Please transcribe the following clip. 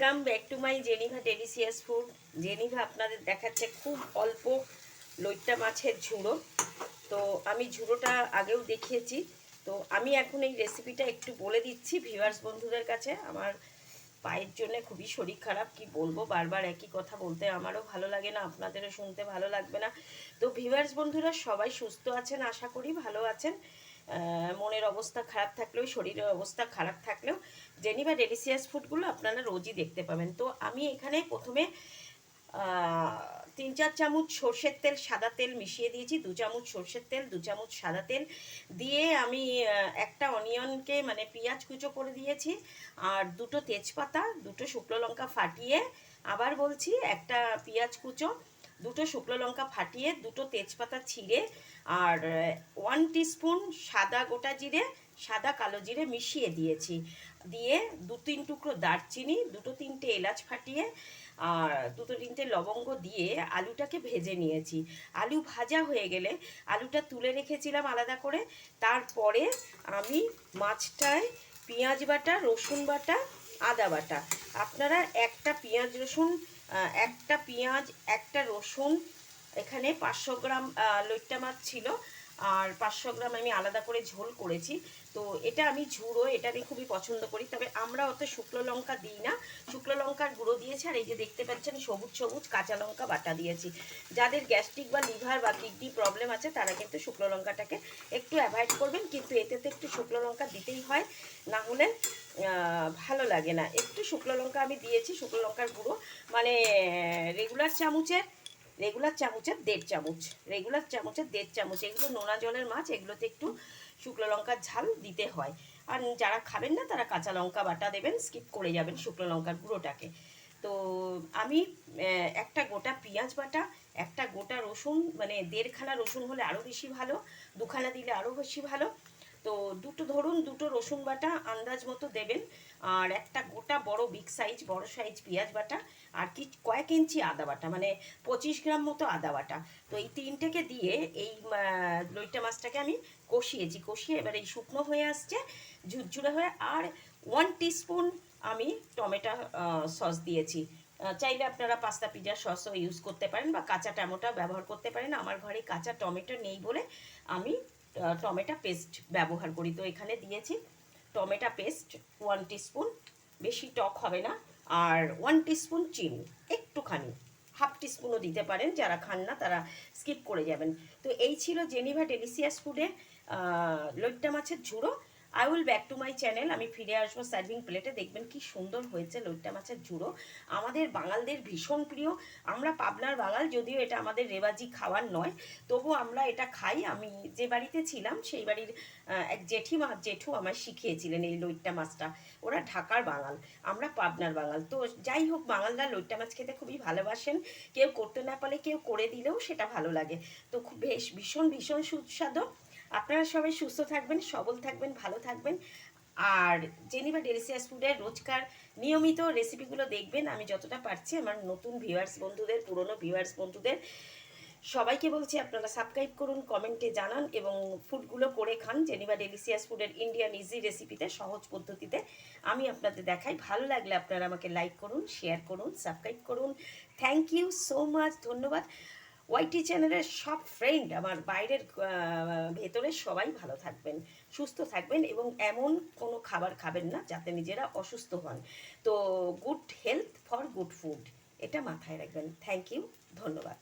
Welcome back to my Geneva delicious food. Geneva আপনাদের দেখাচ্ছে খুব অল্প লইট্টা মাছের ঝুড়ো। তো আমি ঝুড়োটা আগেও দেখিয়েছি, তো আমি এখন এই রেসিপিটা একটু বলে দিচ্ছি ভিউয়ার্স বন্ধুদের কাছে। আমার পায়ের জন্য খুবই শরীর খারাপ, কি বলবো, বারবার একই কথা বলতে আমারও ভালো লাগে না, আপনাদেরও শুনতে ভালো লাগবে না। তো ভিউয়ার্স বন্ধুরা সবাই সুস্থ আছেন, আশা করি ভালো আছেন। মনের অবস্থা খারাপ থাকলেও, শরীরের অবস্থা খারাপ থাকলেও জেনিভা ডেলিশিয়াস ফুডগুলো আপনারা রোজই দেখতে পাবেন। তো আমি এখানে প্রথমে 3-4 চামচ সর্ষের তেল, সাদা তেল মিশিয়ে দিয়েছি। 2 চামচ সর্ষের তেল, 2 চামচ সাদা তেল দিয়ে আমি একটা অনিয়নকে মানে পেঁয়াজ কুচো করে দিয়েছি, আর 2টো তেজপাতা, 2টো শুকনো লঙ্কা ফাটিয়ে, আবার বলছি একটা পেঁয়াজ কুচো, 2টো শুকনো লঙ্কা ফাটিয়ে, 2টো তেজপাতা ছিঁড়ে, আর 1 টিস্পুন সাদা গোটা জিরে, সাদা কালো জিরে মিশিয়ে দিয়েছি। দিয়ে 2-3 টুকরো দারচিনি, 2-3টে এলাচ ফাটিয়ে, আর 2-3টে লবঙ্গ দিয়ে আলুটাকে ভেজে নিয়েছি। আলু ভাজা হয়ে গেলে আলুটা তুলে রেখেছিলাম আলাদা করে। তারপরে আমি মাছটায় পেঁয়াজ বাটা, রসুন বাটা, আদা বাটা, আপনারা একটা পেঁয়াজ রসুন, একটা পেঁয়াজ, একটা রসুন, এখানে 500 গ্রাম লইট্টা মাছ ছিল, আর 500 গ্রাম আমি আলাদা করে ঝোল করেছি। তো এটা আমি ঝুড়ো, এটা আমি খুবই পছন্দ করি, তবে আমরা অত শুকনো লঙ্কা দিই না, শুকনো লঙ্কার গুঁড়ো দিয়েছি। আর এই যে দেখতে পাচ্ছেন সবুজ সবুজ কাঁচা লঙ্কা বাটা দিয়েছি। যাদের গ্যাস্ট্রিক বা লিভার বা কিডনি প্রবলেম আছে তারা কিন্তু শুকনো লঙ্কাটাকে একটু অ্যাভয়েড করবেন, কিন্তু এতে তো একটু শুকনো লঙ্কা দিতেই হয়, না হলে ভালো লাগে না। একটু শুকনো লঙ্কা আমি দিয়েছি, শুকনো লঙ্কার গুঁড়ো মানে রেগুলার চামচের 1.5 চামচ, রেগুলার চামচের 1.5 চামচ। এগুলো নোনা জলের মাছ, এগুলোতে একটু শুকনো লঙ্কার ঝাল দিতে হয়। আর যারা খাবেন না তারা কাঁচা লঙ্কা বাটা দেবেন, স্কিপ করে যাবেন শুকনো লঙ্কার গুঁড়োটাকে। তো আমি একটা গোটা পেঁয়াজ বাটা, একটা গোটা রসুন, মানে 1.5খানা রসুন হলে আরও বেশি ভালো, 2খানা দিলে আরও বেশি ভালো। তো দুটো রসুন বাটা আন্দাজ মতো দেবেন, আর একটা গোটা বড় বিগ সাইজ, বড় সাইজ পেঁয়াজ বাটা, আর কয়েক ইঞ্চি আদা বাটা, মানে 25 গ্রাম মতো আদা বাটা। তো এই তিনটেকে দিয়ে এই লইট্টা মাছটাকে আমি কষিয়ে এবার এই শুকনো হয়ে আসছে, ঝুরঝুরে হয়ে। আর 1 টিস্পুন আমি টমেটো সস দিয়েছি। চাইলে আপনারা পাস্তা পিৎজা সসও ইউজ করতে পারেন বা কাঁচা টমেটো ব্যবহার করতে পারেন। আমার ঘরে কাঁচা টমেটো নেই বলে আমি টমেটো পেস্ট ব্যবহার করি। তো এখানে দিয়েছি টমেটো পেস্ট 1 টিস্পুন, বেশি টক হবে না। আর 1 টিস্পুন চিনি, একটুখানি, হাফ টিস্পুনও দিতে পারেন, যারা খান না তারা স্কিপ করে যাবেন। তো এই ছিল জেনিভা ডেলিশিয়াস ফুডের লইট্টা মাছের ঝুড়ো। I will back to my channel. আমি ফিরে আসবো সার্ভিং প্লেটে, দেখবেন কি সুন্দর হয়েছে লইট্টা মাছের ঝুড়ো। আমাদের বাঙালদের ভীষণ প্রিয়। আমরা পাবনার বাঙাল, যদিও এটা আমাদের রেওয়াজি খাওয়ার নয়, তবু আমরা এটা খাই। আমি যে বাড়িতে ছিলাম সেই বাড়ির এক জেঠু আমায় শিখিয়েছিলেন এই লইট্টা মাছটা। ওরা ঢাকার বাঙাল, আমরা পাবনার বাঙাল। তো যাই হোক, বাঙালরা লইট্টা মাছ খেতে খুবই ভালোবাসেন। কেউ করতে না পারলে কেউ করে দিলেও সেটা ভালো লাগে। তো খুব ভীষণ ভীষণ সুস্বাদু। আপনারা সবাই সুস্থ থাকবেন, সবল থাকবেন, ভালো থাকবেন। আর জেনিভা ডেলিশিয়াস ফুডের রোজকার নিয়মিত রেসিপিগুলো দেখবেন। আমি যতটা পারছি আমার নতুন ভিউয়ার্স বন্ধুদের, পুরনো ভিউয়ার্স বন্ধুদের সবাইকে বলছি আপনারা সাবস্ক্রাইব করুন, কমেন্টে জানান এবং ফুডগুলো করে খান। জেনিভা ডেলিশিয়াস ফুডের ইন্ডিয়ান ইজি রেসিপিতে, সহজ পদ্ধতিতে আমি আপনাদের দেখাই। ভালো লাগলে আপনারা আমাকে লাইক করুন, শেয়ার করুন, সাবস্ক্রাইব করুন। থ্যাংক ইউ সো মাচ, ধন্যবাদ। ওয়াইটি চ্যানেলের সব ফ্রেন্ড, আমার বাইরের ভেতরের সবাই ভালো থাকবেন, সুস্থ থাকবেন এবং এমন কোনো খাবার খাবেন না যাতে নিজেরা অসুস্থ হন। তো good health for good food, এটা মাথায় রাখবেন। থ্যাংক ইউ, ধন্যবাদ।